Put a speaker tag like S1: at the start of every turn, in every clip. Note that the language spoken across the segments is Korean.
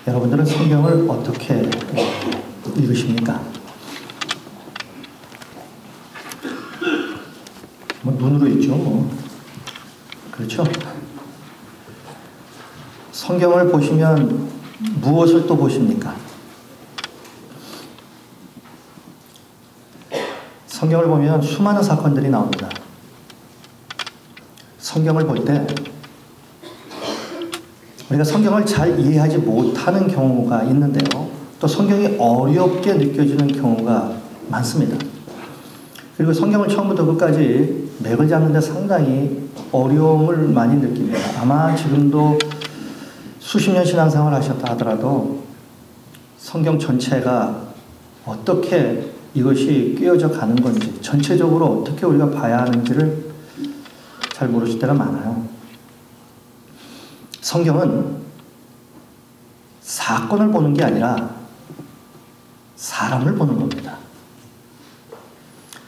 S1: 여러분들은 성경을 어떻게 읽으십니까? 눈으로 읽죠. 그렇죠? 성경을 보시면 무엇을 또 보십니까? 성경을 보면 수많은 사건들이 나옵니다. 성경을 볼 때 우리가 성경을 잘 이해하지 못하는 경우가 있는데요. 또 성경이 어렵게 느껴지는 경우가 많습니다. 그리고 성경을 처음부터 끝까지 맥을 잡는 데 상당히 어려움을 많이 느낍니다. 아마 지금도 수십 년 신앙생활을 하셨다 하더라도 성경 전체가 어떻게 이것이 꿰어져 가는 건지, 전체적으로 어떻게 우리가 봐야 하는지를 잘 모르실 때가 많아요. 성경은 사건을 보는 게 아니라 사람을 보는 겁니다.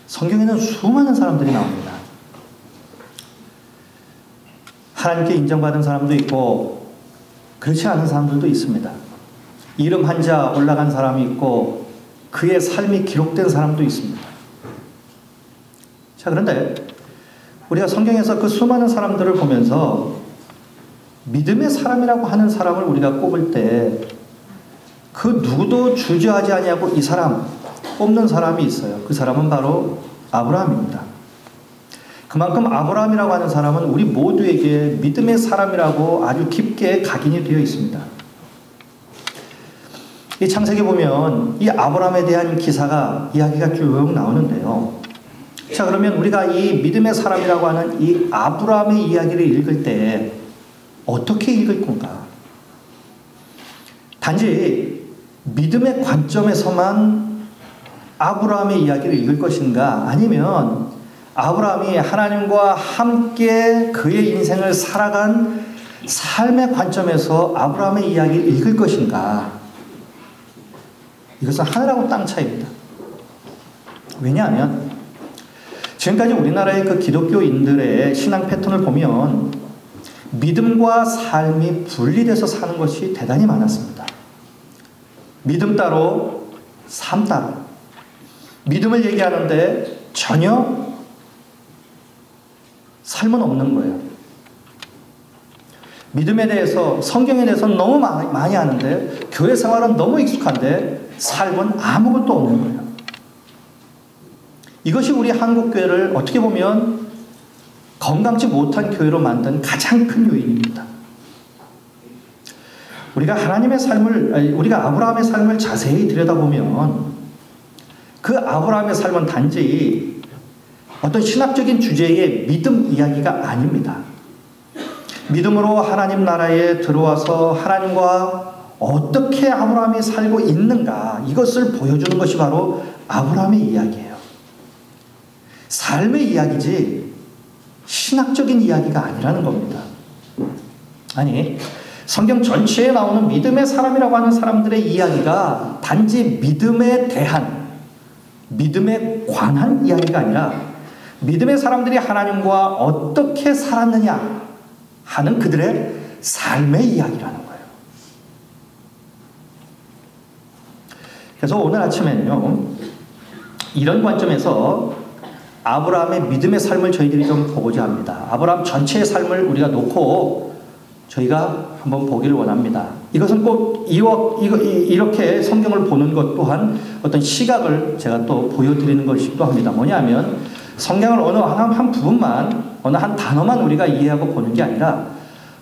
S1: 성경에는 수많은 사람들이 나옵니다. 하나님께 인정받은 사람도 있고 그렇지 않은 사람들도 있습니다. 이름 한자 올라간 사람이 있고 그의 삶이 기록된 사람도 있습니다. 자, 그런데 우리가 성경에서 그 수많은 사람들을 보면서 믿음의 사람이라고 하는 사람을 우리가 꼽을 때 그 누구도 주저하지 아니하고 이 사람 꼽는 사람이 있어요. 그 사람은 바로 아브라함입니다. 그만큼 아브라함이라고 하는 사람은 우리 모두에게 믿음의 사람이라고 아주 깊게 각인이 되어 있습니다. 이 창세기 보면 이 아브라함에 대한 이야기가 쭉 나오는데요. 자, 그러면 우리가 이 믿음의 사람이라고 하는 이 아브라함의 이야기를 읽을 때 어떻게 읽을 건가? 단지 믿음의 관점에서만 아브라함의 이야기를 읽을 것인가? 아니면 아브라함이 하나님과 함께 그의 인생을 살아간 삶의 관점에서 아브라함의 이야기를 읽을 것인가? 이것은 하늘하고 땅 차이입니다. 왜냐하면 지금까지 우리나라의 그 기독교인들의 신앙 패턴을 보면 믿음과 삶이 분리돼서 사는 것이 대단히 많았습니다. 믿음 따로, 삶 따로. 믿음을 얘기하는데 전혀 삶은 없는 거예요. 믿음에 대해서, 성경에 대해서 너무 많이 아는데 교회 생활은 너무 익숙한데 삶은 아무것도 없는 거예요. 이것이 우리 한국교회를 어떻게 보면 건강치 못한 교회로 만든 가장 큰 요인입니다. 우리가 우리가 아브라함의 삶을 자세히 들여다보면 그 아브라함의 삶은 단지 어떤 신학적인 주제의 믿음 이야기가 아닙니다. 믿음으로 하나님 나라에 들어와서 하나님과 어떻게 아브라함이 살고 있는가, 이것을 보여주는 것이 바로 아브라함의 이야기예요. 삶의 이야기지 신학적인 이야기가 아니라는 겁니다. 아니, 성경 전체에 나오는 믿음의 사람이라고 하는 사람들의 이야기가 단지 믿음에 대한, 믿음에 관한 이야기가 아니라 믿음의 사람들이 하나님과 어떻게 살았느냐 하는 그들의 삶의 이야기라는 거예요. 그래서 오늘 아침에는요, 이런 관점에서 아브라함의 믿음의 삶을 저희들이 좀 보고자 합니다. 아브라함 전체의 삶을 우리가 놓고 저희가 한번 보기를 원합니다. 이것은 꼭 이렇게 성경을 보는 것 또한 어떤 시각을 제가 또 보여드리는 것이기도 합니다. 뭐냐면 성경을 어느 한 부분만, 어느 한 단어만 우리가 이해하고 보는 게 아니라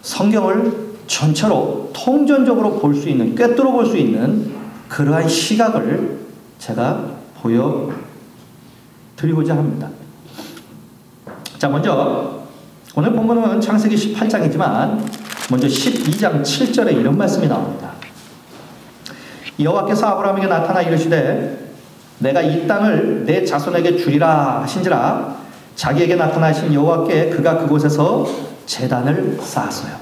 S1: 성경을 전체로 통전적으로 볼 수 있는, 꿰뚫어 볼 수 있는 그러한 시각을 제가 보여드리고자 합니다. 자, 먼저 오늘 본문은 창세기 18장이지만 먼저 12장 7절에 이런 말씀이 나옵니다. 여호와께서 아브라함에게 나타나 이르시되 내가 이 땅을 내 자손에게 주리라 하신지라 자기에게 나타나신 여호와께 그가 그곳에서 제단을 쌓았어요.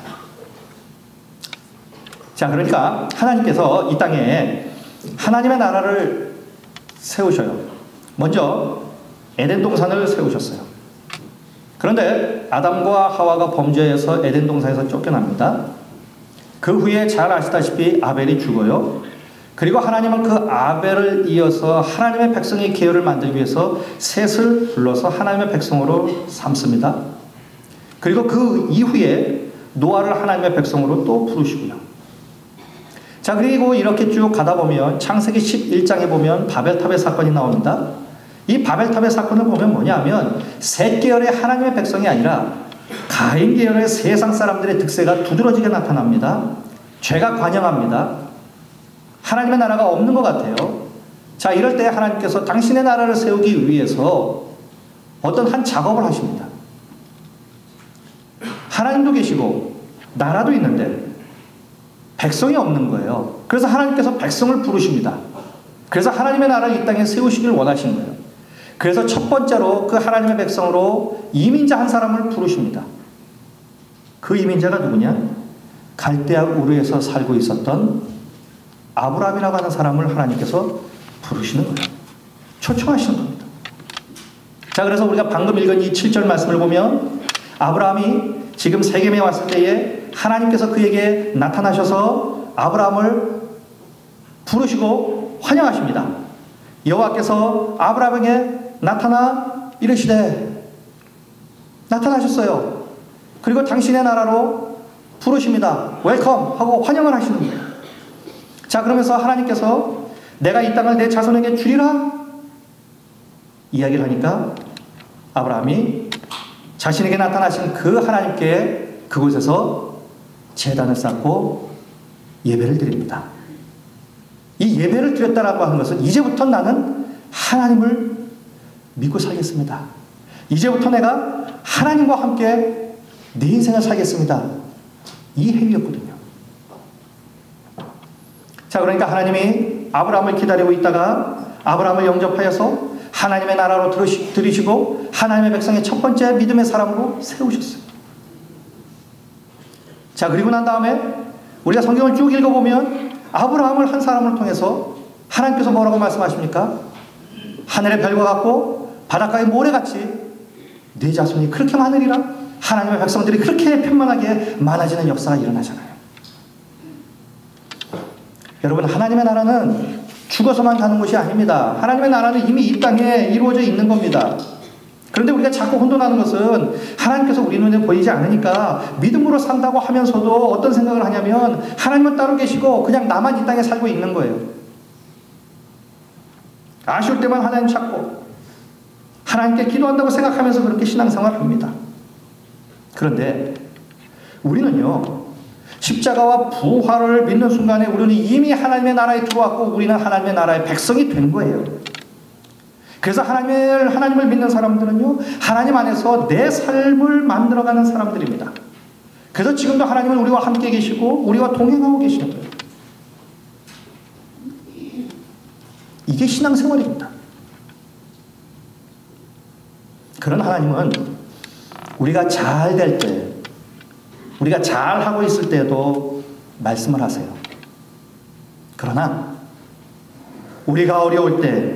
S1: 자, 그러니까 하나님께서 이 땅에 하나님의 나라를 세우셔요. 먼저 에덴 동산을 세우셨어요. 그런데 아담과 하와가 범죄해서 에덴 동산에서 쫓겨납니다. 그 후에 잘 아시다시피 아벨이 죽어요. 그리고 하나님은 그 아벨을 이어서 하나님의 백성의 계율을 만들기 위해서 셋을 불러서 하나님의 백성으로 삼습니다. 그리고 그 이후에 노아를 하나님의 백성으로 또 부르시고요. 자, 그리고 이렇게 쭉 가다 보면 창세기 11장에 보면 바벨탑의 사건이 나옵니다. 이 바벨탑의 사건을 보면 뭐냐면 셋 계열의 하나님의 백성이 아니라 가인 계열의 세상 사람들의 득세가 두드러지게 나타납니다. 죄가 관영합니다. 하나님의 나라가 없는 것 같아요. 자, 이럴 때 하나님께서 당신의 나라를 세우기 위해서 어떤 한 작업을 하십니다. 하나님도 계시고 나라도 있는데 백성이 없는 거예요. 그래서 하나님께서 백성을 부르십니다. 그래서 하나님의 나라를 이 땅에 세우시길 원하신 거예요. 그래서 첫 번째로 그 하나님의 백성으로 이민자 한 사람을 부르십니다. 그 이민자가 누구냐? 갈대아 우르에서 살고 있었던 아브라함이라고 하는 사람을 하나님께서 부르시는 거예요. 초청하시는 겁니다. 자, 그래서 우리가 방금 읽은 이 7절 말씀을 보면 아브라함이 지금 세겜에 왔을 때에 하나님께서 그에게 나타나셔서 아브라함을 부르시고 환영하십니다. 여호와께서 아브라함에게 나타나 이르시되 나타나셨어요. 그리고 당신의 나라로 부르십니다. 웰컴 하고 환영을 하시는 거예요. 자, 그러면서 하나님께서 내가 이 땅을 내 자손에게 주리라 이야기를 하니까 아브라함이 자신에게 나타나신 그 하나님께 그곳에서 제단을 쌓고 예배를 드립니다. 이 예배를 드렸다라고 하는 것은 이제부터 나는 하나님을 믿고 살겠습니다. 이제부터 내가 하나님과 함께 내 인생을 살겠습니다. 이 행위였거든요. 자, 그러니까 하나님이 아브라함을 기다리고 있다가 아브라함을 영접하여서 하나님의 나라로 들이시고 하나님의 백성의 첫 번째 믿음의 사람으로 세우셨어요. 자, 그리고 난 다음에 우리가 성경을 쭉 읽어보면 아브라함을 한 사람을 통해서 하나님께서 뭐라고 말씀하십니까? 하늘의 별과 같고 바닷가의 모래같이 네 자손이 그렇게 많으리라. 하나님의 백성들이 그렇게 편만하게 많아지는 역사가 일어나잖아요. 여러분, 하나님의 나라는 죽어서만 가는 것이 아닙니다. 하나님의 나라는 이미 이 땅에 이루어져 있는 겁니다. 그런데 우리가 자꾸 혼돈하는 것은 하나님께서 우리 눈에 보이지 않으니까 믿음으로 산다고 하면서도 어떤 생각을 하냐면 하나님은 따로 계시고 그냥 나만 이 땅에 살고 있는 거예요. 아쉬울 때만 하나님 찾고 하나님께 기도한다고 생각하면서 그렇게 신앙생활을 합니다. 그런데 우리는요, 십자가와 부활을 믿는 순간에 우리는 이미 하나님의 나라에 들어왔고 우리는 하나님의 나라의 백성이 된 거예요. 그래서 하나님을 믿는 사람들은요, 하나님 안에서 내 삶을 만들어가는 사람들입니다. 그래서 지금도 하나님은 우리와 함께 계시고 우리와 동행하고 계시는 거예요. 이게 신앙생활입니다. 그런 하나님은 우리가 잘 될 때, 우리가 잘하고 있을 때도 말씀을 하세요. 그러나 우리가 어려울 때,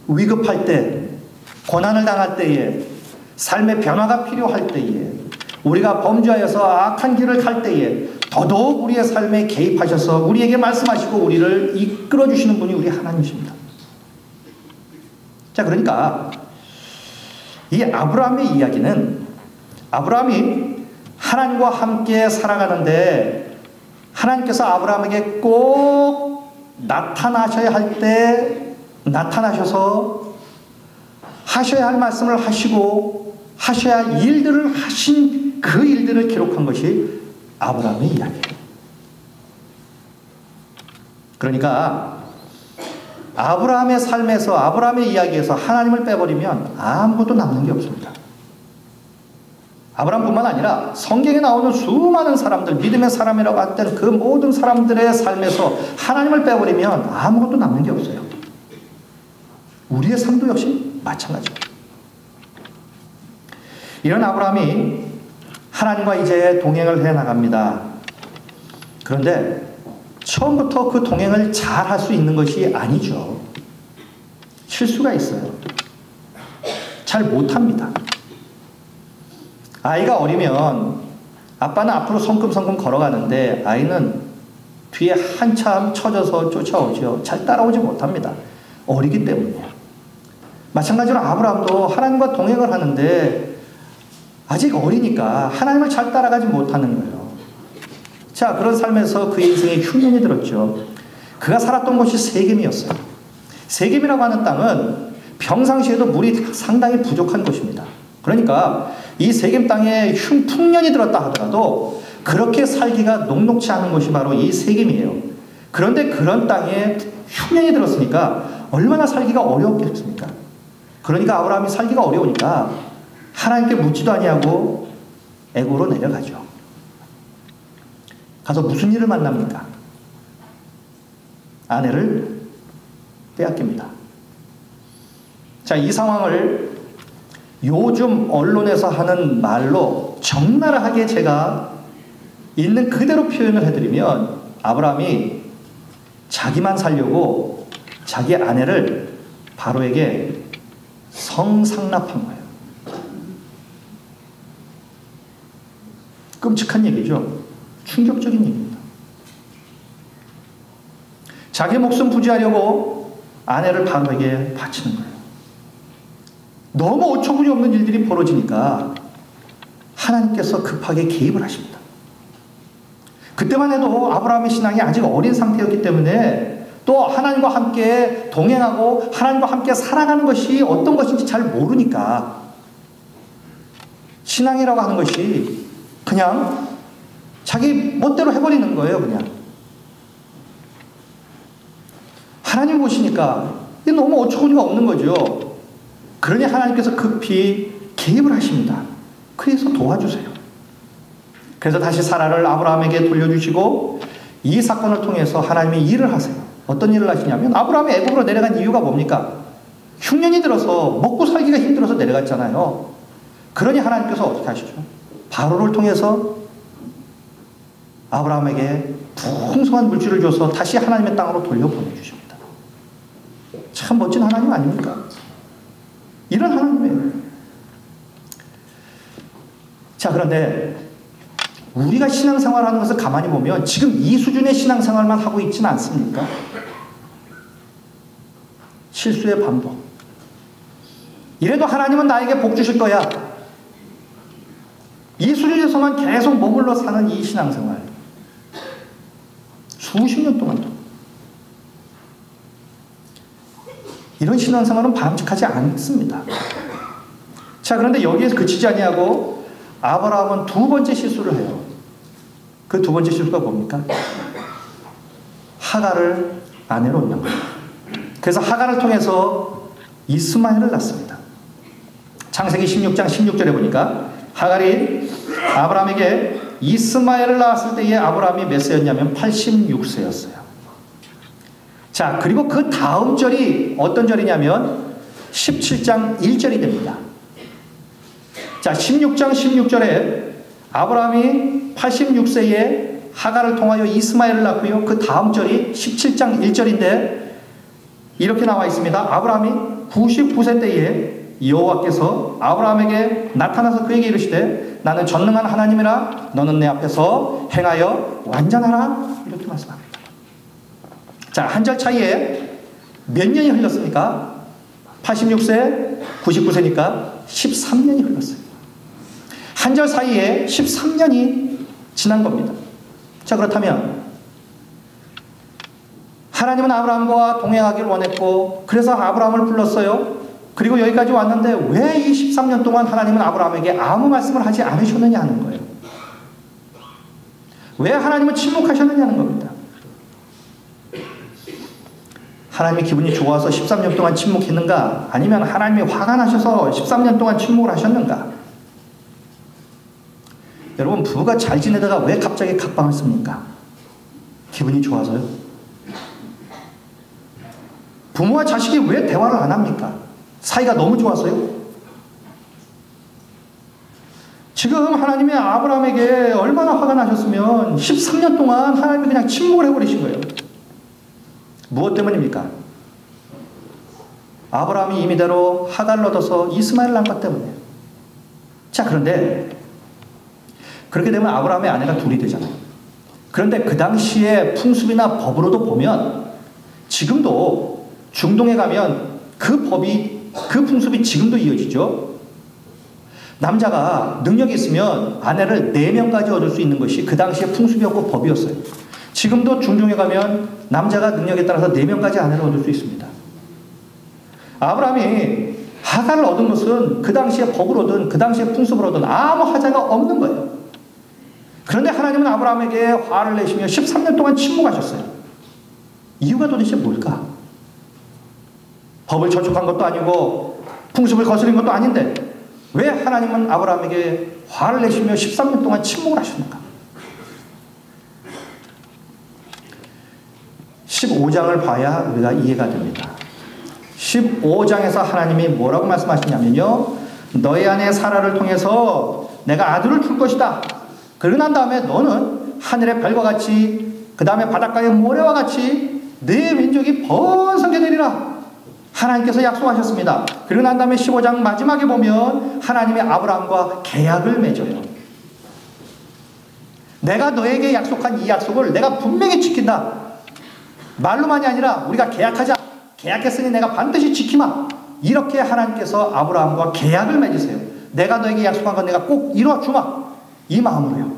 S1: 위급할 때, 고난을 당할 때에, 삶의 변화가 필요할 때에, 우리가 범죄하여서 악한 길을 갈 때에 더더욱 우리의 삶에 개입하셔서 우리에게 말씀하시고 우리를 이끌어주시는 분이 우리 하나님이십니다. 자, 그러니까 이 아브라함의 이야기는 아브라함이 하나님과 함께 살아가는데 하나님께서 아브라함에게 꼭 나타나셔야 할 때 나타나셔서 하셔야 할 말씀을 하시고 하셔야 할 일들을 하신 그 일들을 기록한 것이 아브라함의 이야기예요. 그러니까 아브라함의 삶에서, 아브라함의 이야기에서 하나님을 빼버리면 아무것도 남는 게 없습니다. 아브라함뿐만 아니라 성경에 나오는 수많은 사람들, 믿음의 사람이라고 했던 그 모든 사람들의 삶에서 하나님을 빼버리면 아무것도 남는 게 없어요. 우리의 삶도 역시 마찬가지입니다. 이런 아브라함이 하나님과 이제 동행을 해나갑니다. 그런데 처음부터 그 동행을 잘 할 수 있는 것이 아니죠. 실수가 있어요. 잘 못합니다. 아이가 어리면 아빠는 앞으로 성큼성큼 걸어가는데 아이는 뒤에 한참 처져서 쫓아오죠. 잘 따라오지 못합니다. 어리기 때문이에요. 마찬가지로 아브라함도 하나님과 동행을 하는데 아직 어리니까 하나님을 잘 따라가지 못하는 거예요. 자, 그런 삶에서 그의 인생에 흉년이 들었죠. 그가 살았던 곳이 세겜이었어요. 세겜이라고 하는 땅은 평상시에도 물이 상당히 부족한 곳입니다. 그러니까 이 세겜 땅에 풍년이 들었다 하더라도 그렇게 살기가 녹록지 않은 곳이 바로 이 세겜이에요. 그런데 그런 땅에 흉년이 들었으니까 얼마나 살기가 어려웠겠습니까? 그러니까 아브라함이 살기가 어려우니까 하나님께 묻지도 아니하고 애고로 내려가죠. 가서 무슨 일을 만납니까? 아내를 빼앗깁니다. 자, 이 상황을 요즘 언론에서 하는 말로 적나라하게 제가 있는 그대로 표현을 해드리면 아브라함이 자기만 살려고 자기 아내를 바로에게 성상납한 거예요. 끔찍한 얘기죠. 충격적인 얘기입니다. 자기 목숨 부지하려고 아내를 바로에게 바치는 거예요. 너무 어처구니 없는 일들이 벌어지니까 하나님께서 급하게 개입을 하십니다. 그때만 해도 아브라함의 신앙이 아직 어린 상태였기 때문에 또 하나님과 함께 동행하고 하나님과 함께 살아가는 것이 어떤 것인지 잘 모르니까 신앙이라고 하는 것이 그냥 자기 멋대로 해버리는 거예요. 그냥 하나님 보시니까 이게 너무 어처구니가 없는 거죠. 그러니 하나님께서 급히 개입을 하십니다. 그래서 도와주세요. 그래서 다시 사라를 아브라함에게 돌려주시고 이 사건을 통해서 하나님이 일을 하세요. 어떤 일을 하시냐면 아브라함이 애굽으로 내려간 이유가 뭡니까? 흉년이 들어서 먹고 살기가 힘들어서 내려갔잖아요. 그러니 하나님께서 어떻게 하시죠? 바로를 통해서 아브라함에게 풍성한 물질을 줘서 다시 하나님의 땅으로 돌려보내주십니다. 참 멋진 하나님 아닙니까? 이런 하나님이에요. 자, 그런데 우리가 신앙생활하는 것을 가만히 보면 지금 이 수준의 신앙생활만 하고 있지는 않습니까? 실수의 반복. 이래도 하나님은 나에게 복 주실 거야. 이 수준에서만 계속 머물러 사는 이 신앙생활. 수십 년 동안도. 이런 신앙생활은 바람직하지 않습니다. 자, 그런데 여기에서 그치지 아니하고 아브라함은 두 번째 실수를 해요. 그 두 번째 실수가 뭡니까? 하갈을 아내로 얻는 거예요. 그래서 하갈을 통해서 이스마엘을 낳습니다. 창세기 16장 16절에 보니까 하갈이 아브라함에게 이스마엘을 낳았을 때에 아브라함이 몇 세였냐면 86세였어요. 자, 그리고 그 다음 절이 어떤 절이냐면 17장 1절이 됩니다. 자, 16장 16절에 아브라함이 86세에 하갈을 통하여 이스마엘을 낳고요. 그 다음 절이 17장 1절인데 이렇게 나와 있습니다. 아브라함이 99세 때에 여호와께서 아브라함에게 나타나서 그에게 이르시되 나는 전능한 하나님이라 너는 내 앞에서 행하여 완전하라 이렇게 말씀합니다. 자, 한 절 차이에 몇 년이 흘렀습니까? 86세, 99세니까 13년이 흘렀어요. 한 절 사이에 13년이 지난 겁니다. 자, 그렇다면 하나님은 아브라함과 동행하기를 원했고 그래서 아브라함을 불렀어요. 그리고 여기까지 왔는데 왜 이 13년 동안 하나님은 아브라함에게 아무 말씀을 하지 않으셨느냐 하는 거예요. 왜 하나님은 침묵하셨느냐는 겁니다. 하나님이 기분이 좋아서 13년 동안 침묵했는가? 아니면 하나님이 화가 나셔서 13년 동안 침묵을 하셨는가? 여러분, 부부가 잘 지내다가 왜 갑자기 각방을 씁니까? 기분이 좋아서요? 부모와 자식이 왜 대화를 안 합니까? 사이가 너무 좋아서요? 지금 하나님이 아브라함에게 얼마나 화가 나셨으면 13년 동안 하나님이 그냥 침묵을 해버리신 거예요. 무엇 때문입니까? 아브라함이 임의대로 하갈을 얻어서 이스마엘을 낳은 것 때문에. 자, 그런데 그렇게 되면 아브라함의 아내가 둘이 되잖아요. 그런데 그 당시의 풍습이나 법으로도 보면 지금도 중동에 가면 그 법이, 그 풍습이 지금도 이어지죠. 남자가 능력이 있으면 아내를 4명까지 얻을 수 있는 것이 그 당시의 풍습이었고 법이었어요. 지금도 중동에 가면 남자가 능력에 따라서 4명까지 아내를 얻을 수 있습니다. 아브라함이 하가를 얻은 것은 그 당시의 법으로든 그 당시의 풍습으로든 아무 하자가 없는 거예요. 그런데 하나님은 아브라함에게 화를 내시며 13년 동안 침묵하셨어요. 이유가 도대체 뭘까? 법을 저촉한 것도 아니고 풍습을 거스린 것도 아닌데 왜 하나님은 아브라함에게 화를 내시며 13년 동안 침묵을 하셨는가? 15장을 봐야 우리가 이해가 됩니다. 15장에서 하나님이 뭐라고 말씀하시냐면요. 너희 아내 사라를 통해서 내가 아들을 줄 것이다. 그러고 난 다음에 너는 하늘의 별과 같이 그 다음에 바닷가의 모래와 같이 내 민족이 번성게 되리라. 하나님께서 약속하셨습니다. 그리고 난 다음에 15장 마지막에 보면 하나님이 아브라함과 계약을 맺어요. 내가 너에게 약속한 이 약속을 내가 분명히 지킨다. 말로만이 아니라 우리가 계약하자. 계약했으니 내가 반드시 지키마. 이렇게 하나님께서 아브라함과 계약을 맺으세요. 내가 너에게 약속한 건 내가 꼭 이루어주마. 이 마음으로요.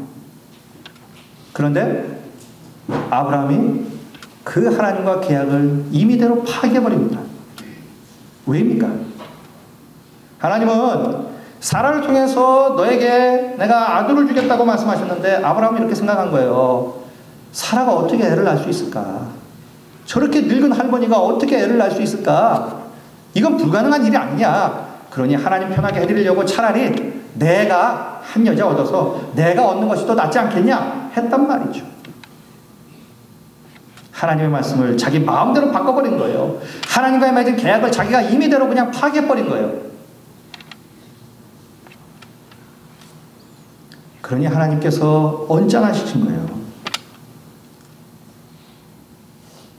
S1: 그런데 아브라함이 그 하나님과 계약을 임의대로 파괴해버립니다. 왜입니까? 하나님은 사라를 통해서 너에게 내가 아들을 주겠다고 말씀하셨는데 아브라함이 이렇게 생각한 거예요. 사라가 어떻게 애를 낳을 수 있을까? 저렇게 늙은 할머니가 어떻게 애를 낳을 수 있을까? 이건 불가능한 일이 아니냐. 그러니 하나님 편하게 해드리려고 차라리 내가 한 여자 얻어서 내가 얻는 것이 더 낫지 않겠냐 했단 말이죠. 하나님의 말씀을 자기 마음대로 바꿔버린 거예요. 하나님과의 맺은 계약을 자기가 임의대로 그냥 파괴해버린 거예요. 그러니 하나님께서 언짢아지신 거예요.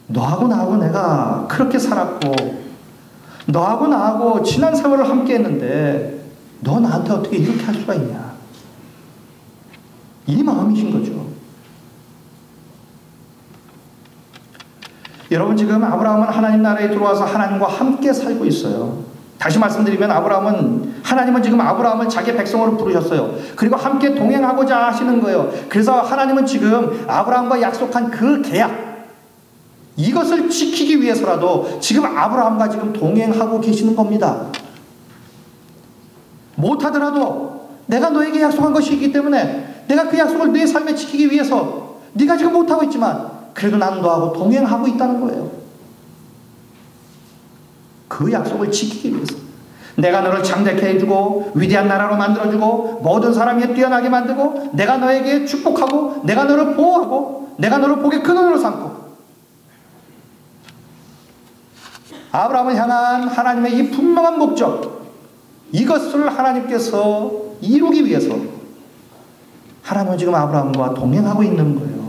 S1: 너하고 나하고 내가 그렇게 살았고 너하고 나하고 지난 세월을 함께 했는데 너 나한테 어떻게 이렇게 할 수가 있냐. 이 마음이신 거죠. 여러분 지금 아브라함은 하나님 나라에 들어와서 하나님과 함께 살고 있어요. 다시 말씀드리면 하나님은 지금 아브라함을 자기 백성으로 부르셨어요. 그리고 함께 동행하고자 하시는 거예요. 그래서 하나님은 지금 아브라함과 약속한 그 계약 이것을 지키기 위해서라도 지금 아브라함과 지금 동행하고 계시는 겁니다. 못하더라도 내가 너에게 약속한 것이 있기 때문에 내가 그 약속을 내 삶에 지키기 위해서 네가 지금 못하고 있지만 그래도 나는 너하고 동행하고 있다는 거예요. 그 약속을 지키기 위해서 내가 너를 장대케 해주고 위대한 나라로 만들어주고 모든 사람이 뛰어나게 만들고 내가 너에게 축복하고 내가 너를 보호하고 내가 너를 복의 근원으로 삼고 아브라함을 향한 하나님의 이 분명한 목적 이것을 하나님께서 이루기 위해서 하나님은 지금 아브라함과 동행하고 있는 거예요.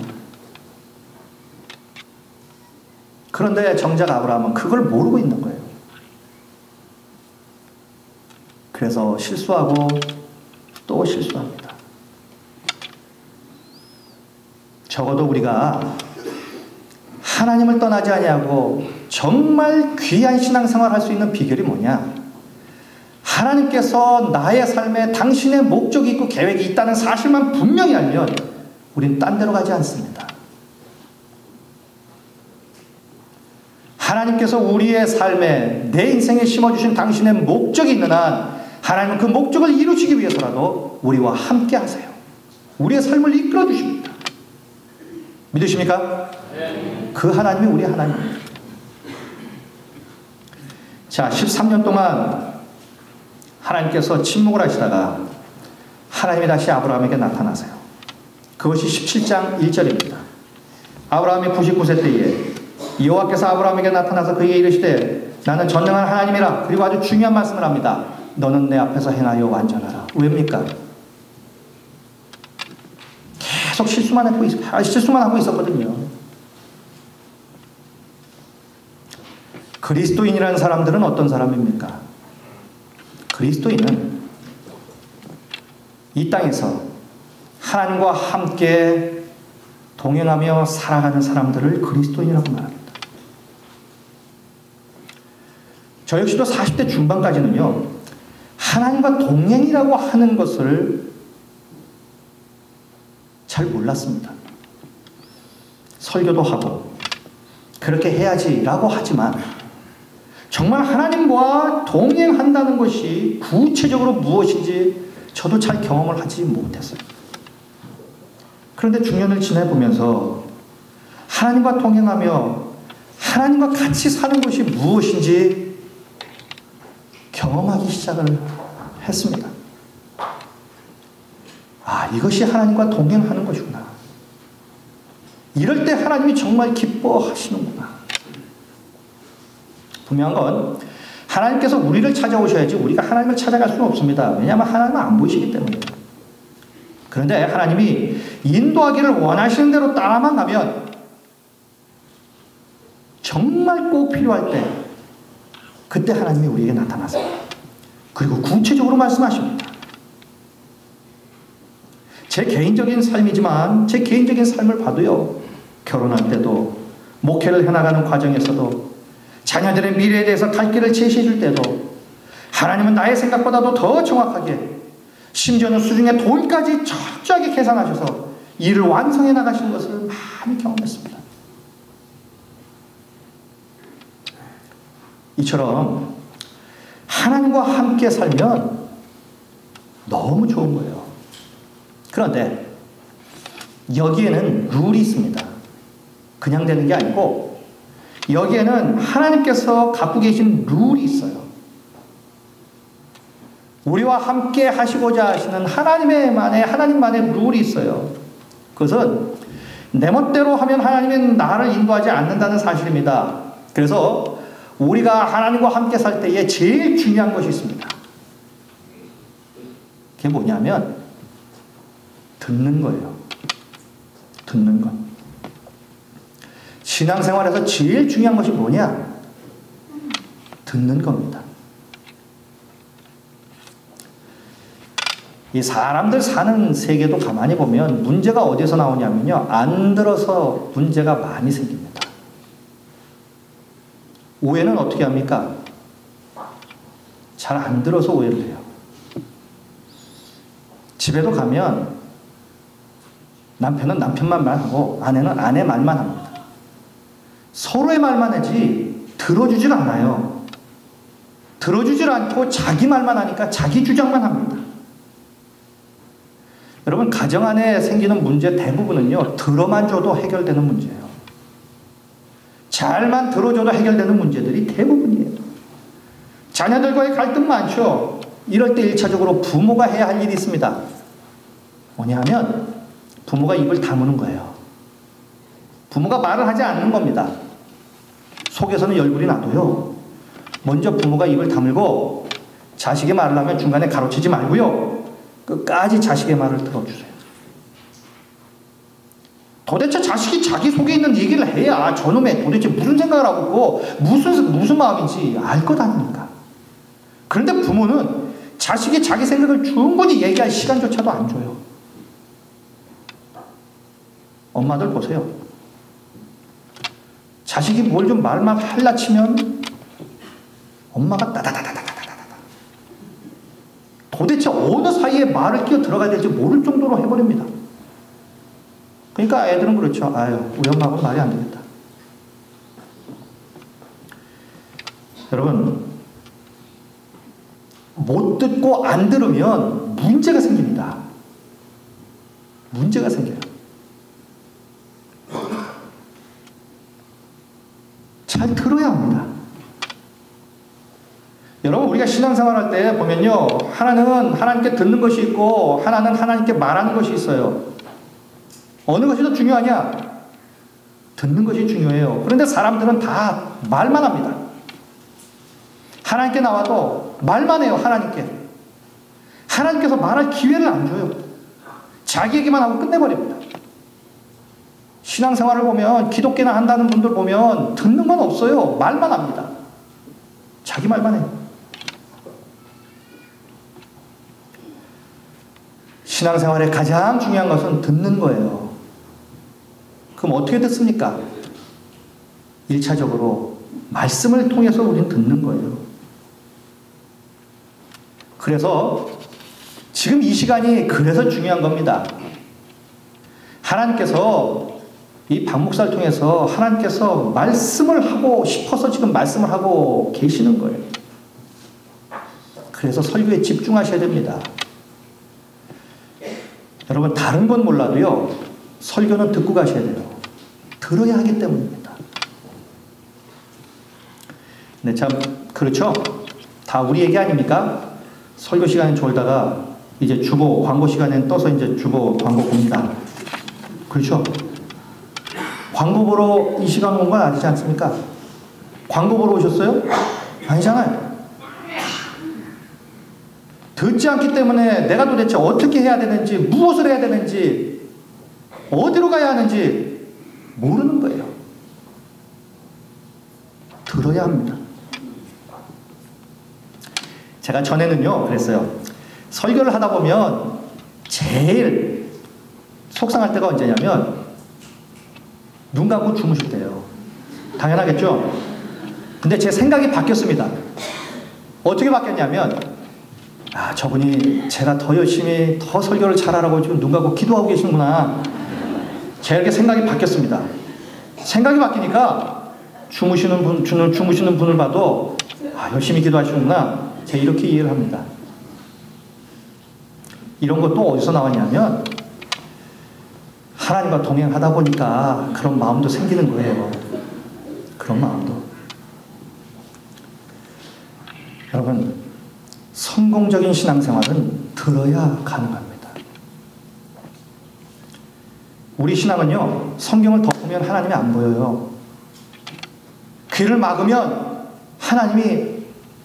S1: 그런데 정작 아브라함은 그걸 모르고 있는 거예요. 그래서 실수하고 또 실수합니다. 적어도 우리가 하나님을 떠나지 아니하고 정말 귀한 신앙생활을 할 수 있는 비결이 뭐냐? 하나님께서 나의 삶에 당신의 목적이 있고 계획이 있다는 사실만 분명히 알면 우리는 딴 데로 가지 않습니다. 하나님께서 우리의 삶에 내 인생에 심어주신 당신의 목적이 있는 한 하나님은 그 목적을 이루시기 위해서라도 우리와 함께 하세요. 우리의 삶을 이끌어 주십니다. 믿으십니까? 네. 그 하나님이 우리 하나님입니다. 자, 13년 동안 하나님께서 침묵을 하시다가 하나님이 다시 아브라함에게 나타나세요. 그것이 17장 1절입니다. 아브라함이 99세 때에 여호와께서 아브라함에게 나타나서 그에게 이르시되 나는 전능한 하나님이라. 그리고 아주 중요한 말씀을 합니다. 너는 내 앞에서 행하여 완전하라. 왜입니까? 계속 실수만 하고 있었거든요. 그리스도인이라는 사람들은 어떤 사람입니까? 그리스도인은 이 땅에서 하나님과 함께 동행하며 살아가는 사람들을 그리스도인이라고 말합니다. 저 역시도 40대 중반까지는요, 하나님과 동행이라고 하는 것을 잘 몰랐습니다. 설교도 하고 그렇게 해야지라고 하지만 정말 하나님과 동행한다는 것이 구체적으로 무엇인지 저도 잘 경험을 하지 못했어요. 그런데 중년을 지내보면서 하나님과 동행하며 하나님과 같이 사는 것이 무엇인지 경험하기 시작을 했습니다. 아, 이것이 하나님과 동행하는 것이구나. 이럴 때 하나님이 정말 기뻐하시는구나. 분명한 건 하나님께서 우리를 찾아오셔야지 우리가 하나님을 찾아갈 수는 없습니다. 왜냐하면 하나님은 안 보이시기 때문에. 그런데 하나님이 인도하기를 원하시는 대로 따라만 가면 정말 꼭 필요할 때 그때 하나님이 우리에게 나타나세요. 그리고 구체적으로 말씀하십니다. 제 개인적인 삶이지만 제 개인적인 삶을 봐도요, 결혼할 때도 목회를 해나가는 과정에서도 자녀들의 미래에 대해서 갈 길을 제시해 줄 때도 하나님은 나의 생각보다도 더 정확하게, 심지어는 수중에 돈까지 철저하게 계산하셔서 일을 완성해 나가시는 것을 많이 경험했습니다. 이처럼 하나님과 함께 살면 너무 좋은 거예요. 그런데 여기에는 룰이 있습니다. 그냥 되는 게 아니고 여기에는 하나님께서 갖고 계신 룰이 있어요. 우리와 함께 하시고자 하시는 하나님만의 룰이 있어요. 그것은 내 멋대로 하면 하나님은 나를 인도하지 않는다는 사실입니다. 그래서 우리가 하나님과 함께 살 때에 제일 중요한 것이 있습니다. 그게 뭐냐면 듣는 거예요. 듣는 것. 신앙생활에서 제일 중요한 것이 뭐냐? 듣는 겁니다. 이 사람들 사는 세계도 가만히 보면 문제가 어디서 나오냐면요, 안 들어서 문제가 많이 생깁니다. 오해는 어떻게 합니까? 잘 안 들어서 오해를 해요. 집에도 가면 남편은 남편 말만 하고 아내는 아내 말만 합니다. 서로의 말만 하지 들어주질 않아요. 들어주질 않고 자기 말만 하니까 자기 주장만 합니다. 여러분, 가정 안에 생기는 문제 대부분은요, 들어만 줘도 해결되는 문제예요. 잘만 들어줘도 해결되는 문제들이 대부분이에요. 자녀들과의 갈등 많죠. 이럴 때 1차적으로 부모가 해야 할 일이 있습니다. 뭐냐 하면 부모가 입을 다무는 거예요. 부모가 말을 하지 않는 겁니다. 속에서는 열불이 나도요, 먼저 부모가 입을 다물고 자식의 말을 하면 중간에 가로치지 말고요, 끝까지 자식의 말을 들어주세요. 도대체 자식이 자기 속에 있는 얘기를 해야 저놈의 도대체 무슨 생각을 하고 무슨 마음인지 알 것 아닙니까? 그런데 부모는 자식이 자기 생각을 충분히 얘기할 시간조차도 안 줘요. 엄마들 보세요. 자식이 뭘 좀 말만 할라 치면 엄마가 따다다다다다다다. 도대체 어느 사이에 말을 끼어 들어가야 될지 모를 정도로 해버립니다. 그러니까 애들은 그렇죠. 아유, 우리 엄마하고는 말이 안 되겠다. 여러분, 못 듣고 안 들으면 문제가 생깁니다. 문제가 생겨요. 잘 들어야 합니다. 여러분, 우리가 신앙생활 할 때 보면요, 하나는 하나님께 듣는 것이 있고 하나는 하나님께 말하는 것이 있어요. 어느 것이 더 중요하냐? 듣는 것이 중요해요. 그런데 사람들은 다 말만 합니다. 하나님께 나와도 말만 해요. 하나님께서 말할 기회를 안 줘요. 자기 얘기만 하고 끝내버립니다. 신앙생활을 보면, 기독교나 한다는 분들 보면 듣는 건 없어요. 말만 합니다. 자기 말만 해요. 신앙생활에 가장 중요한 것은 듣는 거예요. 그럼 어떻게 듣습니까? 1차적으로 말씀을 통해서 우리는 듣는 거예요. 그래서 지금 이 시간이 그래서 중요한 겁니다. 하나님께서 이 박 목사를 통해서 하나님께서 말씀을 하고 싶어서 지금 말씀을 하고 계시는 거예요. 그래서 설교에 집중하셔야 됩니다. 여러분 다른 건 몰라도요. 설교는 듣고 가셔야 돼요. 들어야 하기 때문입니다. 네, 참 그렇죠? 다 우리 얘기 아닙니까? 설교 시간에 졸다가 이제 주보 광고 시간에 떠서 이제 주보 광고 봅니다. 그렇죠? 광고 보러 이 시간 온 건 아니지 않습니까? 광고 보러 오셨어요? 아니잖아요. 듣지 않기 때문에 내가 도대체 어떻게 해야 되는지, 무엇을 해야 되는지, 어디로 가야 하는지 모르는 거예요. 들어야 합니다. 제가 전에는요, 그랬어요. 설교를 하다 보면 제일 속상할 때가 언제냐면 눈 감고 주무실 때예요. 당연하겠죠? 근데 제 생각이 바뀌었습니다. 어떻게 바뀌었냐면 저분이 제가 더 열심히 더 설교를 잘하라고 지금 눈 감고 기도하고 계시는구나. 제가 이렇게 생각이 바뀌었습니다. 생각이 바뀌니까 주무시는 분을 봐도 열심히 기도하시는구나. 제가 이렇게 이해를 합니다. 이런 것도 어디서 나왔냐면 하나님과 동행하다 보니까 그런 마음도 생기는 거예요. 그런 마음도. 여러분, 성공적인 신앙생활은 들어야 가능합니다. 우리 신앙은요, 성경을 덮으면 하나님이 안 보여요. 귀를 막으면 하나님이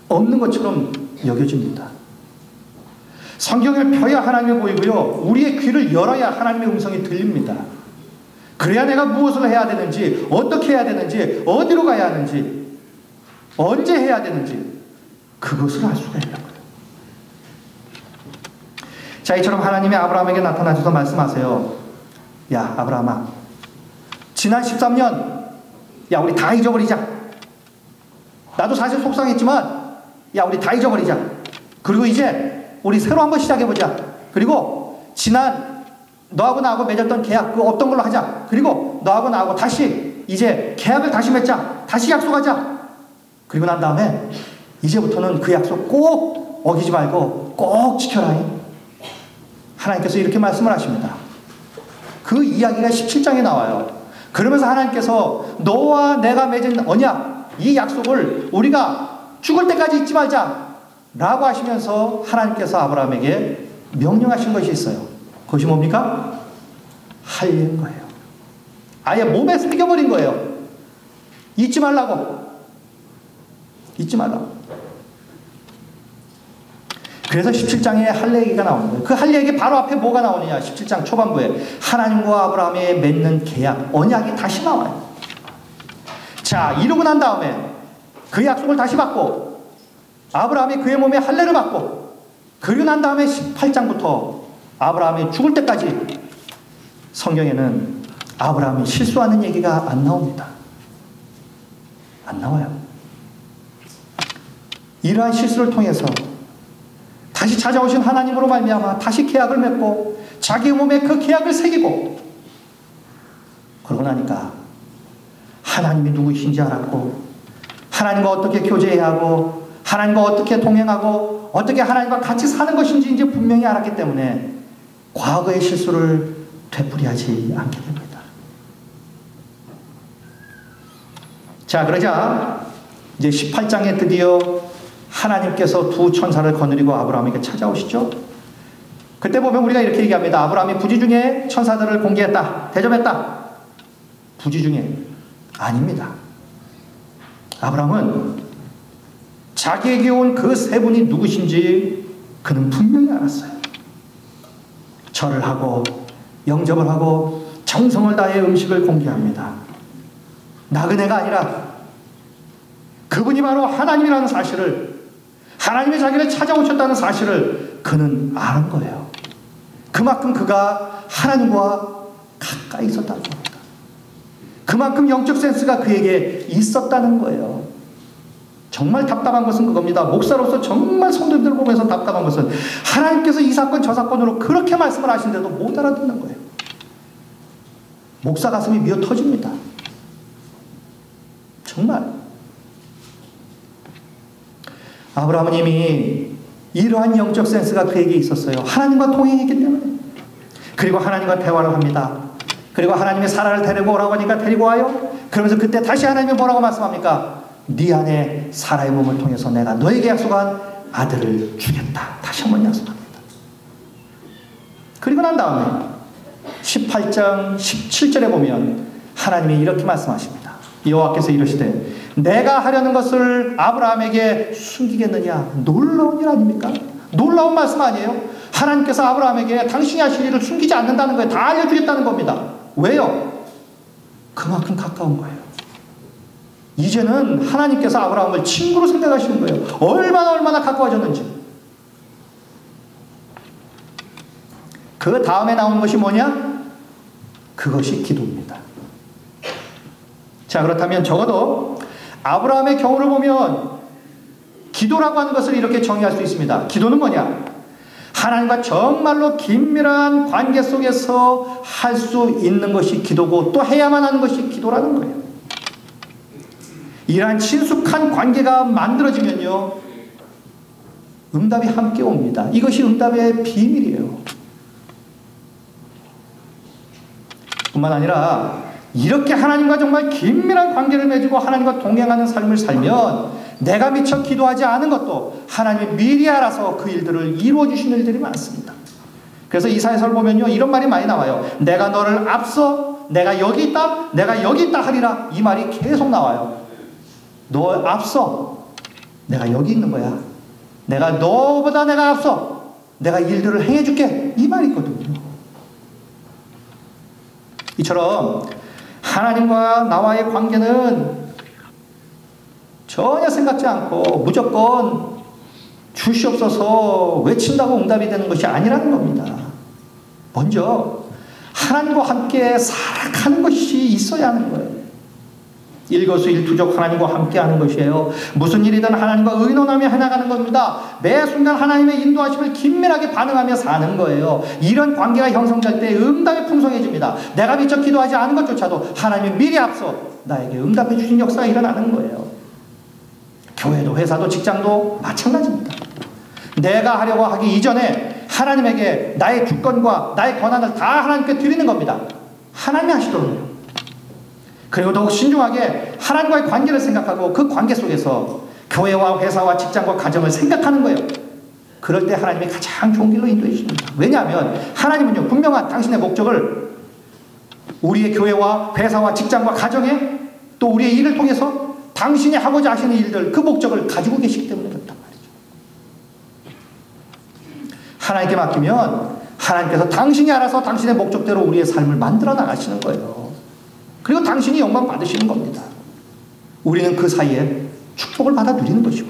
S1: 없는 것처럼 여겨집니다. 성경을 펴야 하나님이 보이고요. 우리의 귀를 열어야 하나님의 음성이 들립니다. 그래야 내가 무엇을 해야 되는지, 어떻게 해야 되는지, 어디로 가야 하는지, 언제 해야 되는지 그것을 알 수가 있는 거예요. 자, 이처럼 하나님이 아브라함에게 나타나셔서 말씀하세요. 야, 아브라함아, 지난 13년 우리 다 잊어버리자. 나도 사실 속상했지만 우리 다 잊어버리자. 그리고 이제 우리 새로 한번 시작해보자. 그리고 지난 너하고 나하고 맺었던 계약 그거 없던 걸로 하자. 그리고 너하고 나하고 다시 이제 계약을 다시 맺자. 다시 약속하자. 그리고 난 다음에 이제부터는 그 약속 꼭 어기지 말고 꼭 지켜라. 하나님께서 이렇게 말씀을 하십니다. 그 이야기가 17장에 나와요. 그러면서 하나님께서 너와 내가 맺은 언약, 이 약속을 우리가 죽을 때까지 잊지 말자 라고 하시면서 하나님께서 아브라함에게 명령하신 것이 있어요. 그것이 뭡니까? 할례인 거예요. 아예 몸에 새겨버린 거예요. 잊지 말라고. 잊지 말라고. 그래서 17장에 할례 얘기가 나오는 거예요. 그 할례 얘기 바로 앞에 뭐가 나오느냐? 17장 초반부에 하나님과 아브라함이 맺는 계약, 언약이 다시 나와요. 자, 이러고 난 다음에 그 약속을 다시 받고 아브라함이 그의 몸에 할례를 받고 그리고 난 다음에 18장부터 아브라함이 죽을 때까지 성경에는 아브라함이 실수하는 얘기가 안 나옵니다. 안 나와요. 이러한 실수를 통해서 다시 찾아오신 하나님으로 말미암아 다시 계약을 맺고 자기 몸에 그 계약을 새기고 그러고 나니까 하나님이 누구신지 알았고 하나님과 어떻게 교제해야 하고 하나님과 어떻게 동행하고 어떻게 하나님과 같이 사는 것인지 이제 분명히 알았기 때문에 과거의 실수를 되풀이하지 않게 됩니다. 자, 그러자 이제 18장에 드디어 하나님께서 두 천사를 거느리고 아브라함에게 찾아오시죠. 그때 보면 우리가 이렇게 얘기합니다. 아브라함이 부지 중에 천사들을 공개했다. 대접했다. 부지 중에 아닙니다. 아브라함은 자기에게 온 그 세 분이 누구신지 그는 분명히 알았어요. 절을 하고 영접을 하고 정성을 다해 음식을 공개합니다. 나그네가 아니라 그분이 바로 하나님이라는 사실을, 하나님이 자기를 찾아오셨다는 사실을 그는 아는 거예요. 그만큼 그가 하나님과 가까이 있었다는 겁니다. 그만큼 영적 센스가 그에게 있었다는 거예요. 정말 답답한 것은 그겁니다. 목사로서 정말 성도님들을 보면서 답답한 것은 하나님께서 이 사건 저 사건으로 그렇게 말씀을 하시는데도 못 알아듣는 거예요. 목사 가슴이 미어 터집니다. 정말. 아브라함은 이미 이러한 영적 센스가 그에게 있었어요. 하나님과 동행했기 때문에. 그리고 하나님과 대화를 합니다. 그리고 하나님이 사라를 데리고 오라고 하니까 데리고 와요. 그러면서 그때 다시 하나님이 뭐라고 말씀합니까? 네 안에 사라의 몸을 통해서 내가 너에게 약속한 아들을 주겠다. 다시 한번 약속합니다. 그리고 난 다음에 18장 17절에 보면 하나님이 이렇게 말씀하십니다. 여호와께서 이르시되 내가 하려는 것을 아브라함에게 숨기겠느냐. 놀라운 일 아닙니까? 놀라운 말씀 아니에요? 하나님께서 아브라함에게 당신이 하실 일을 숨기지 않는다는 거예요. 다 알려주겠다는 겁니다. 왜요? 그만큼 가까운 거예요. 이제는 하나님께서 아브라함을 친구로 생각하시는 거예요. 얼마나 가까워졌는지. 그 다음에 나온 것이 뭐냐? 그것이 기도입니다. 자, 그렇다면 적어도 아브라함의 경우를 보면 기도라고 하는 것을 이렇게 정의할 수 있습니다. 기도는 뭐냐? 하나님과 정말로 긴밀한 관계 속에서 할 수 있는 것이 기도고 또 해야만 하는 것이 기도라는 거예요. 이러한 친숙한 관계가 만들어지면요, 응답이 함께 옵니다. 이것이 응답의 비밀이에요. 뿐만 아니라 이렇게 하나님과 정말 긴밀한 관계를 맺고 하나님과 동행하는 삶을 살면 내가 미처 기도하지 않은 것도 하나님이 미리 알아서 그 일들을 이루어 주시는 일들이 많습니다. 그래서 이사야서를 보면요, 이런 말이 많이 나와요. 내가 너를 앞서 내가 여기 있다 하리라. 이 말이 계속 나와요. 너 앞서 내가 여기 있는 거야. 내가 너보다 내가 앞서 내가 일들을 행해 줄게. 이 말이 있거든요. 이처럼 하나님과 나와의 관계는 전혀 생각지 않고 무조건 주시옵소서 외친다고 응답이 되는 것이 아니라는 겁니다. 먼저 하나님과 함께 살아가는 것이 있어야 하는 거예요. 일거수일투족 하나님과 함께하는 것이에요. 무슨 일이든 하나님과 의논하며 해나가는 겁니다. 매 순간 하나님의 인도하심을 긴밀하게 반응하며 사는 거예요. 이런 관계가 형성될 때 응답이 풍성해집니다. 내가 미처 기도하지 않은 것조차도 하나님이 미리 앞서 나에게 응답해 주신 역사가 일어나는 거예요. 교회도 회사도 직장도 마찬가지입니다. 내가 하려고 하기 이전에 하나님에게 나의 주권과 나의 권한을 다 하나님께 드리는 겁니다. 하나님이 하시더라고요. 그리고 더욱 신중하게 하나님과의 관계를 생각하고 그 관계 속에서 교회와 회사와 직장과 가정을 생각하는 거예요. 그럴 때 하나님이 가장 좋은 길로 인도해 주십니다. 왜냐하면 하나님은요, 분명한 당신의 목적을 우리의 교회와 회사와 직장과 가정에 또 우리의 일을 통해서 당신이 하고자 하시는 일들, 그 목적을 가지고 계시기 때문에 그렇단 말이죠. 하나님께 맡기면 하나님께서 당신이 알아서 당신의 목적대로 우리의 삶을 만들어 나가시는 거예요. 그리고 당신이 영광 받으시는 겁니다. 우리는 그 사이에 축복을 받아 누리는 것이고,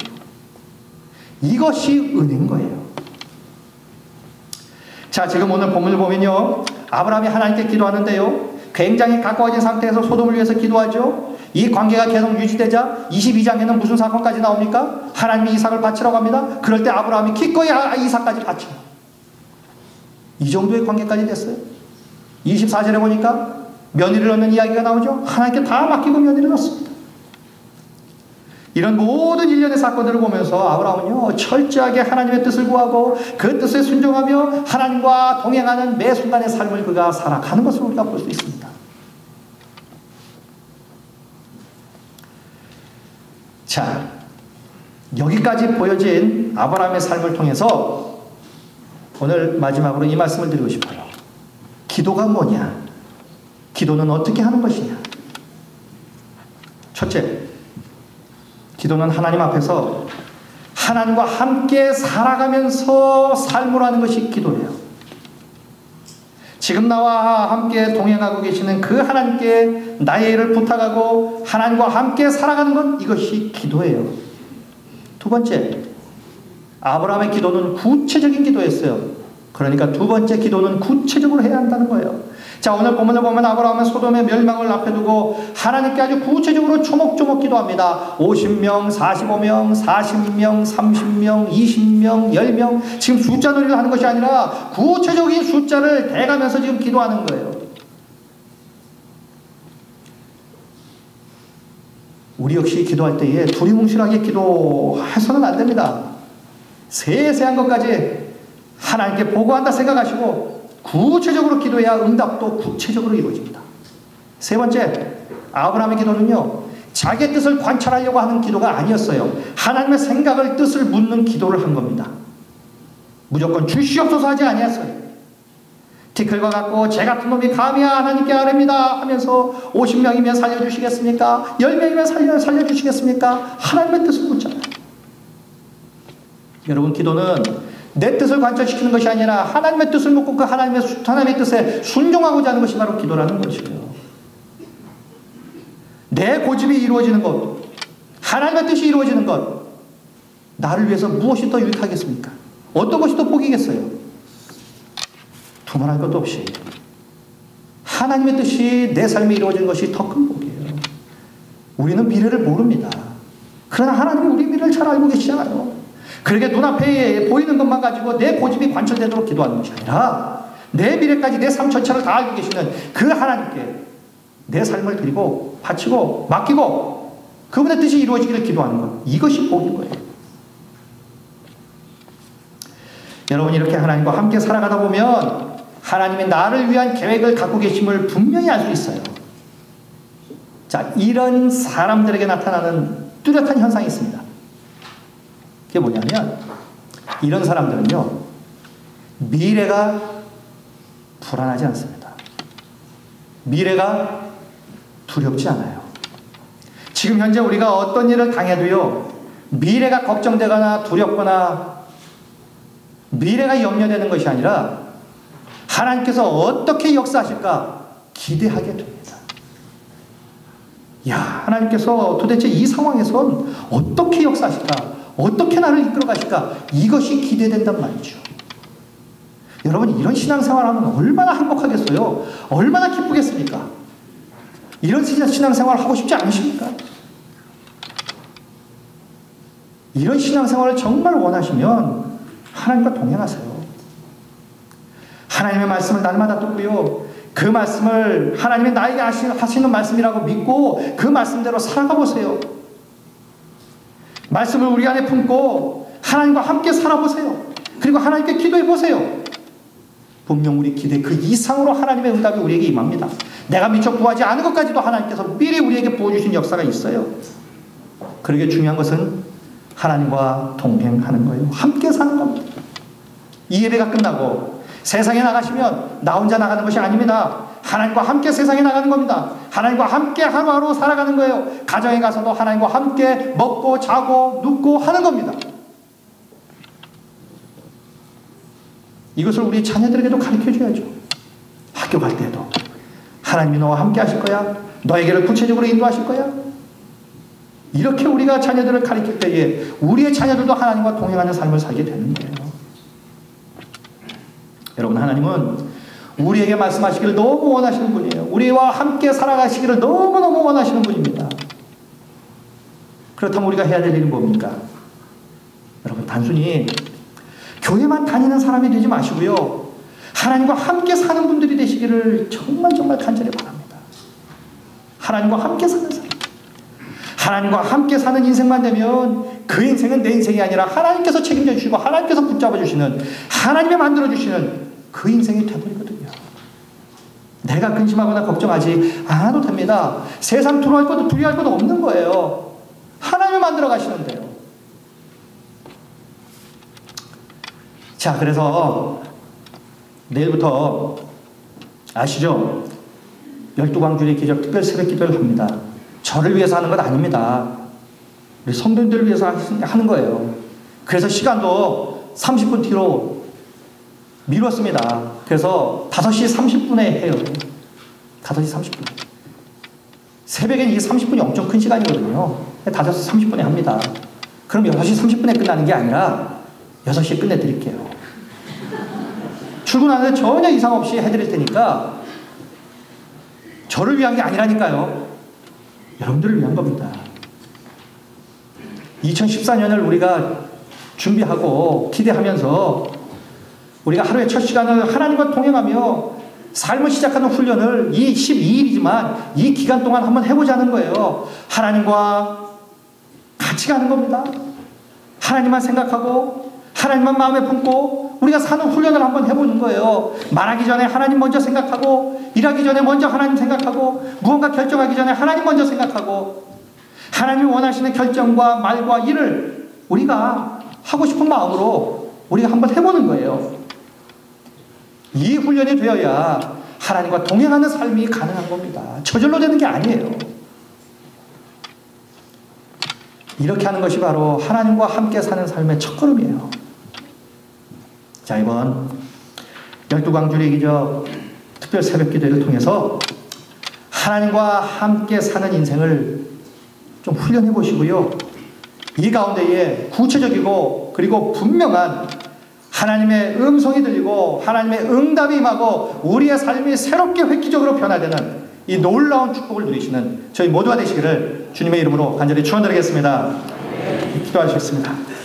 S1: 이것이 은혜인 거예요. 자, 지금 오늘 본문을 보면요, 아브라함이 하나님께 기도하는데요, 굉장히 가까워진 상태에서 소돔을 위해서 기도하죠. 이 관계가 계속 유지되자 22장에는 무슨 사건까지 나옵니까? 하나님이 이삭을 바치라고 합니다. 그럴 때 아브라함이 기꺼이 이삭까지 바쳐요. 이 정도의 관계까지 됐어요. 24절에 보니까 며느리를 얻는 이야기가 나오죠. 하나님께 다 맡기고 며느리를 얻습니다. 이런 모든 일련의 사건들을 보면서 아브라함은요, 철저하게 하나님의 뜻을 구하고 그 뜻에 순종하며 하나님과 동행하는 매 순간의 삶을 그가 살아가는 것을 우리가 볼 수 있습니다. 자, 여기까지 보여진 아브라함의 삶을 통해서 오늘 마지막으로 이 말씀을 드리고 싶어요. 기도가 뭐냐? 기도는 어떻게 하는 것이냐? 첫째, 기도는 하나님 앞에서 하나님과 함께 살아가면서 삶을 하는 것이 기도예요. 지금 나와 함께 동행하고 계시는 그 하나님께 나의 일을 부탁하고 하나님과 함께 살아가는 것, 이것이 기도예요. 두 번째, 아브라함의 기도는 구체적인 기도였어요. 그러니까 두 번째 기도는 구체적으로 해야 한다는 거예요. 자, 오늘 본문을 보면 아브라함은 소돔의 멸망을 앞에 두고 하나님께 아주 구체적으로 조목조목 기도합니다. 50명, 45명, 40명, 30명, 20명, 10명. 지금 숫자 놀이를 하는 것이 아니라 구체적인 숫자를 대가면서 지금 기도하는 거예요. 우리 역시 기도할 때에 두리뭉실하게 기도해서는 안 됩니다. 세세한 것까지 하나님께 보고한다 생각하시고 구체적으로 기도해야 응답도 구체적으로 이루어집니다. 세 번째, 아브라함의 기도는요, 자기의 뜻을 관찰하려고 하는 기도가 아니었어요. 하나님의 생각을, 뜻을 묻는 기도를 한 겁니다. 무조건 주시옵소서 하지 아니었어요. 티끌과 같고 제 같은 놈이 감히 하나님께 아뢰입니다 하면서 50명이면 살려주시겠습니까? 10명이면 살려주시겠습니까? 하나님의 뜻을 묻잖아요. 여러분, 기도는 내 뜻을 관철시키는 것이 아니라 하나님의 뜻을 묻고 그 하나님의 뜻에 순종하고자 하는 것이 바로 기도라는 것이에요. 내 고집이 이루어지는 것, 하나님의 뜻이 이루어지는 것, 나를 위해서 무엇이 더 유익하겠습니까? 어떤 것이 더 복이겠어요? 두말할 것도 없이 하나님의 뜻이 내 삶에 이루어지는 것이 더 큰 복이에요. 우리는 미래를 모릅니다. 그러나 하나님은 우리 미래를 잘 알고 계시잖아요. 그러게 눈앞에 보이는 것만 가지고 내 고집이 관철되도록 기도하는 것이 아니라 내 미래까지 내 삶 전체를 다 알고 계시는 그 하나님께 내 삶을 드리고 바치고 맡기고 그분의 뜻이 이루어지기를 기도하는 것, 이것이 복인 거예요. 여러분, 이렇게 하나님과 함께 살아가다 보면 하나님이 나를 위한 계획을 갖고 계심을 분명히 알 수 있어요. 자, 이런 사람들에게 나타나는 뚜렷한 현상이 있습니다. 그게 뭐냐면, 이런 사람들은요, 미래가 불안하지 않습니다. 미래가 두렵지 않아요. 지금 현재 우리가 어떤 일을 당해도요, 미래가 걱정되거나 두렵거나 미래가 염려되는 것이 아니라 하나님께서 어떻게 역사하실까 기대하게 됩니다. 야, 하나님께서 도대체 이 상황에선 어떻게 역사하실까? 어떻게 나를 이끌어 가실까? 이것이 기대된단 말이죠. 여러분, 이런 신앙생활하면 얼마나 행복하겠어요? 얼마나 기쁘겠습니까? 이런 신앙생활을 하고 싶지 않으십니까? 이런 신앙생활을 정말 원하시면 하나님과 동행하세요. 하나님의 말씀을 날마다 듣고요, 그 말씀을 하나님이 나에게 하시는 말씀이라고 믿고 그 말씀대로 살아가 보세요. 말씀을 우리 안에 품고 하나님과 함께 살아보세요. 그리고 하나님께 기도해 보세요. 분명 우리 기대 그 이상으로 하나님의 응답이 우리에게 임합니다. 내가 미처 구하지 않은 것까지도 하나님께서 미리 우리에게 부어주신 역사가 있어요. 그러게 중요한 것은 하나님과 동행하는 거예요. 함께 사는 겁니다. 이 예배가 끝나고 세상에 나가시면 나 혼자 나가는 것이 아닙니다. 하나님과 함께 세상에 나가는 겁니다. 하나님과 함께 하루하루 살아가는 거예요. 가정에 가서도 하나님과 함께 먹고 자고 눕고 하는 겁니다. 이것을 우리 자녀들에게도 가르쳐줘야죠. 학교 갈 때도 하나님이 너와 함께 하실 거야. 너에게를 구체적으로 인도하실 거야. 이렇게 우리가 자녀들을 가르칠 때에 우리의 자녀들도 하나님과 동행하는 삶을 살게 되는 거예요. 여러분, 하나님은 우리에게 말씀하시기를 너무 원하시는 분이에요. 우리와 함께 살아가시기를 너무너무 원하시는 분입니다. 그렇다면 우리가 해야 될 일은 뭡니까? 여러분, 단순히 교회만 다니는 사람이 되지 마시고요, 하나님과 함께 사는 분들이 되시기를 정말 간절히 바랍니다. 하나님과 함께 사는 사람, 하나님과 함께 사는 인생만 되면 그 인생은 내 인생이 아니라 하나님께서 책임져 주시고 하나님께서 붙잡아 주시는, 하나님이 만들어 주시는 그 인생이 되버리거든요. 내가 근심하거나 걱정하지 않아도 됩니다. 세상 두려워할 것도 없는 거예요. 하나님이 만들어 가시는데요. 자, 그래서 내일부터 아시죠? 12광주의 기적 특별 새벽 기도를 합니다. 저를 위해서 하는 것 아닙니다. 우리 성도님들을 위해서 하는 거예요. 그래서 시간도 30분 뒤로 미뤘습니다. 그래서 5시 30분에 해요. 5시 30분. 새벽엔 이게 30분이 엄청 큰 시간이거든요. 5시 30분에 합니다. 그럼 6시 30분에 끝나는 게 아니라 6시에 끝내드릴게요. 출근하는데 전혀 이상 없이 해드릴 테니까 저를 위한 게 아니라니까요. 여러분들을 위한 겁니다. 2014년을 우리가 준비하고 기대하면서 우리가 하루의 첫 시간을 하나님과 동행하며 삶을 시작하는 훈련을 이 12일이지만 이 기간 동안 한번 해보자는 거예요. 하나님과 같이 가는 겁니다. 하나님만 생각하고 하나님만 마음에 품고 우리가 사는 훈련을 한번 해보는 거예요. 말하기 전에 하나님 먼저 생각하고, 일하기 전에 먼저 하나님 생각하고, 무언가 결정하기 전에 하나님 먼저 생각하고, 하나님이 원하시는 결정과 말과 일을 우리가 하고 싶은 마음으로 우리가 한번 해보는 거예요. 이 훈련이 되어야 하나님과 동행하는 삶이 가능한 겁니다. 저절로 되는 게 아니에요. 이렇게 하는 것이 바로 하나님과 함께 사는 삶의 첫걸음이에요. 자, 이번 12광주의 기적 특별 새벽 기도를 통해서 하나님과 함께 사는 인생을 좀 훈련해 보시고요. 이 가운데에 구체적이고 그리고 분명한 하나님의 음성이 들리고 하나님의 응답이 임하고 우리의 삶이 새롭게 획기적으로 변화되는 이 놀라운 축복을 누리시는 저희 모두가 되시기를 주님의 이름으로 간절히 축원드리겠습니다. 기도하시겠습니다.